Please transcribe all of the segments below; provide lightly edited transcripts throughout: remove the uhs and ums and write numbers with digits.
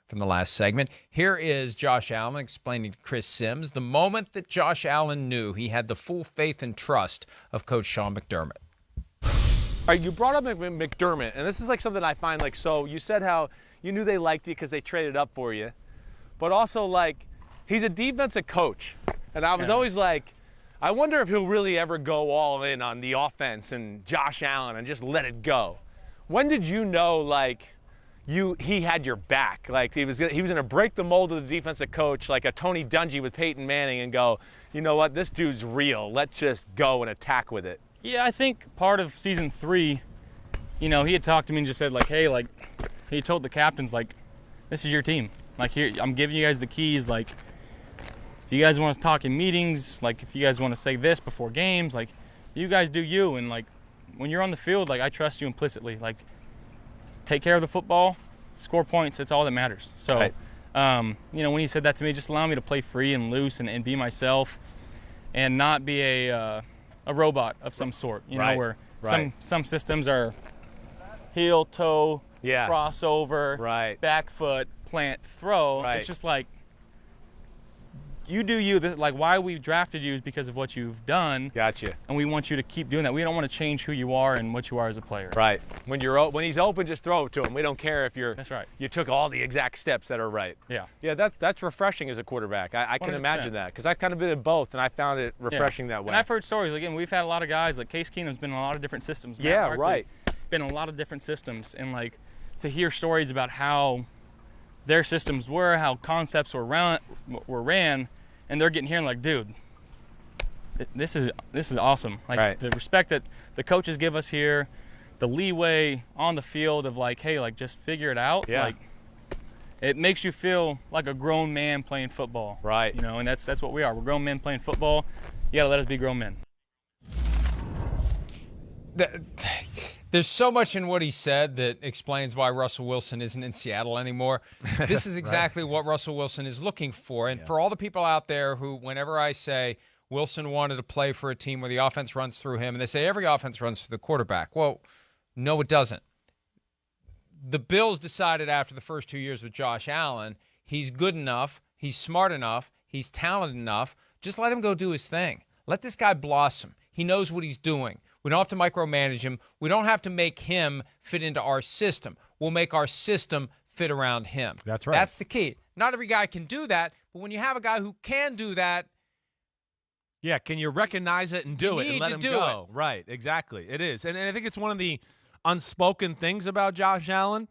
from the last segment. Here is Josh Allen explaining to Chris Simms the moment that Josh Allen knew he had the full faith and trust of Coach Sean McDermott. All right, you brought up McDermott, and this is like something I find like, so you said how you knew they liked you because they traded up for you, but also like he's a defensive coach, and I was always like, I wonder if he'll really ever go all in on the offense and Josh Allen and just let it go. When did you know like he had your back? Like he was going to break the mold of the defensive coach like a Tony Dungy with Peyton Manning and go, you know what, this dude's real. Let's just go and attack with it. Yeah, I think part of season 3, he had talked to me and just said like, hey, like he told the captains like, this is your team. Like here, I'm giving you guys the keys. Like if you guys want to talk in meetings, like if you guys want to say this before games, like you guys do you. And like when you're on the field, like I trust you implicitly. Like take care of the football, score points. That's all that matters. So, right. When he said that to me, just allow me to play free and loose and be myself, and not be a robot of some sort. You know, where some systems are heel, toe, crossover, back foot, plant, throw. Right. It's just like you do you. Like why we drafted you is because of what you've done. Gotcha. And we want you to keep doing that. We don't want to change who you are and what you are as a player. Right. When he's open, just throw it to him. We don't care if That's right. You took all the exact steps that are right. Yeah. Yeah, that's refreshing as a quarterback. I can 100%. imagine that because I've kind of been in both, and I found it refreshing that way. And I've heard stories. Again, we've had a lot of guys like Case Keenum's been in a lot of different systems. Matt Yeah, Barkley, right. Been in a lot of different systems, and like to hear stories about how their systems were, how concepts were ran, and they're getting here and like, dude, this is awesome. Like the respect that the coaches give us here, the leeway on the field of like, hey, like just figure it out. Yeah. Like it makes you feel like a grown man playing football. Right. And that's what we are. We're grown men playing football. You gotta let us be grown men. There's so much in what he said that explains why Russell Wilson isn't in Seattle anymore. This is exactly what Russell Wilson is looking for. And for all the people out there who, whenever I say Wilson wanted to play for a team where the offense runs through him, and they say every offense runs through the quarterback. Well, no, it doesn't. The Bills decided after the first 2 years with Josh Allen, he's good enough, he's smart enough, he's talented enough. Just let him go do his thing. Let this guy blossom. He knows what he's doing. We don't have to micromanage him. We don't have to make him fit into our system. We'll make our system fit around him. That's right. That's the key. Not every guy can do that, but when you have a guy who can do that, yeah, can you recognize it and do it and let him go? It. Right, exactly. It is. And I think it's one of the unspoken things about Josh Allen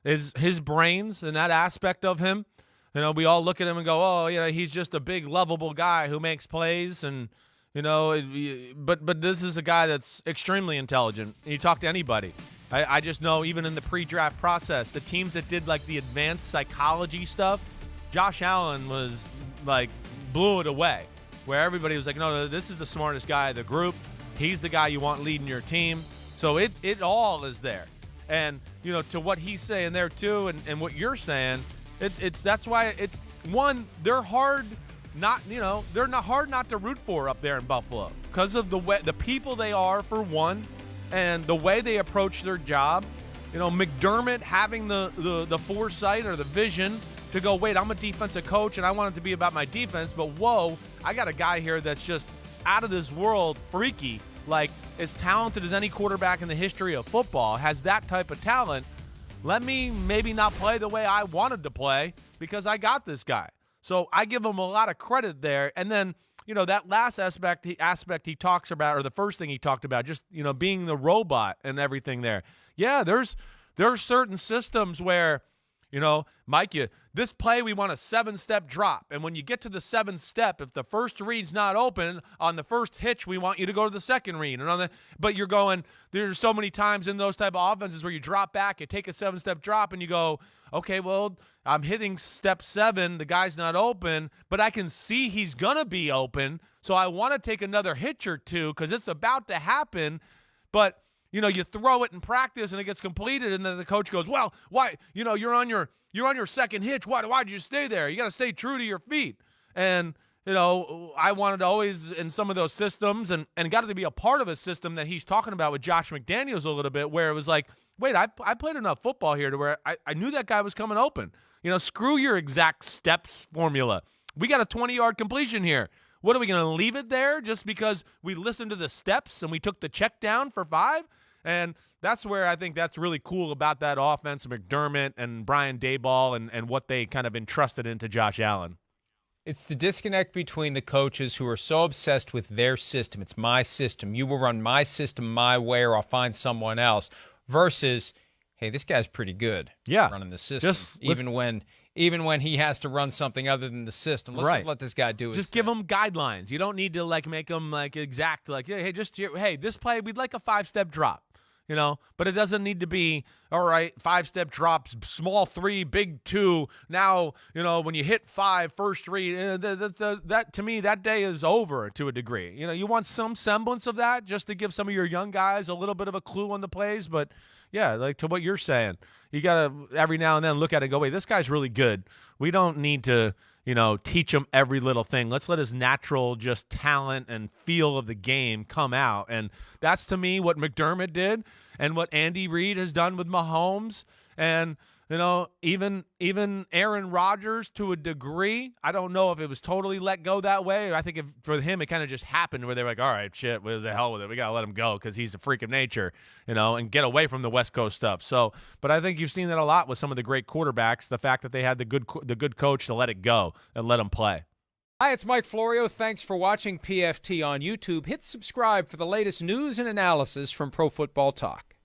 is his brains and that aspect of him. We all look at him and go, oh, he's just a big, lovable guy who makes plays and – but this is a guy that's extremely intelligent. You talk to anybody. I just know even in the pre-draft process, the teams that did like the advanced psychology stuff, Josh Allen was like blew it away. Where everybody was like, no, this is the smartest guy of the group. He's the guy you want leading your team. So it all is there. And to what he's saying there too, and what you're saying, that's why it's one. They're hard. They're not hard not to root for up there in Buffalo because of the people they are, for one, and the way they approach their job. McDermott having the foresight or the vision to go, wait, I'm a defensive coach and I want it to be about my defense, but whoa, I got a guy here that's just out of this world freaky, like as talented as any quarterback in the history of football, has that type of talent. Let me maybe not play the way I wanted to play because I got this guy. So I give him a lot of credit there. And then, that last aspect he talks about, or the first thing he talked about, just, being the robot and everything there. Yeah, there's certain systems where, Mike, this play we want a 7-step drop. And when you get to the 7th step, if the first read's not open, on the first hitch, we want you to go to the second read. But you're going, there's so many times in those type of offenses where you drop back, you take a 7-step drop, and you go, okay, well, I'm hitting step 7, the guy's not open, but I can see he's going to be open, so I want to take another hitch or two because it's about to happen. But, you throw it in practice and it gets completed, and then the coach goes, well, why? You're on your second hitch. Why'd you stay there? You got to stay true to your feet. And, I wanted to always, in some of those systems, and got to be a part of a system that he's talking about with Josh McDaniels a little bit, where it was like, wait, I played enough football here to where I knew that guy was coming open. Screw your exact steps formula. We got a 20-yard completion here. What, are we going to leave it there just because we listened to the steps and we took the check down for 5? And that's where I think that's really cool about that offense, McDermott and Brian Daboll and what they kind of entrusted into Josh Allen. It's the disconnect between the coaches who are so obsessed with their system. It's my system. You will run my system my way or I'll find someone else. Versus, hey, this guy's pretty good running the system. Even when he has to run something other than the system. Let's just let this guy do it. Just give him guidelines. You don't need to make him exact. Hey, this play, we'd like a 5-step drop. But it doesn't need to be, all right, 5-step drops, small 3, big 2. Now, when you hit 5, first read, that to me, that day is over to a degree. You want some semblance of that just to give some of your young guys a little bit of a clue on the plays. But, yeah, like to what you're saying, you got to every now and then look at it and go, wait, this guy's really good. We don't need to teach him every little thing. Let's let his natural just talent and feel of the game come out. And that's, to me, what McDermott did and what Andy Reid has done with Mahomes. And, even Aaron Rodgers to a degree. I don't know if it was totally let go that way. I think for him, it kind of just happened where they're like, all right, shit, what the hell with it? We got to let him go because he's a freak of nature, and get away from the West Coast stuff. So, but I think you've seen that a lot with some of the great quarterbacks, the fact that they had the good coach to let it go and let him play. Hi, it's Mike Florio. Thanks for watching PFT on YouTube. Hit subscribe for the latest news and analysis from Pro Football Talk.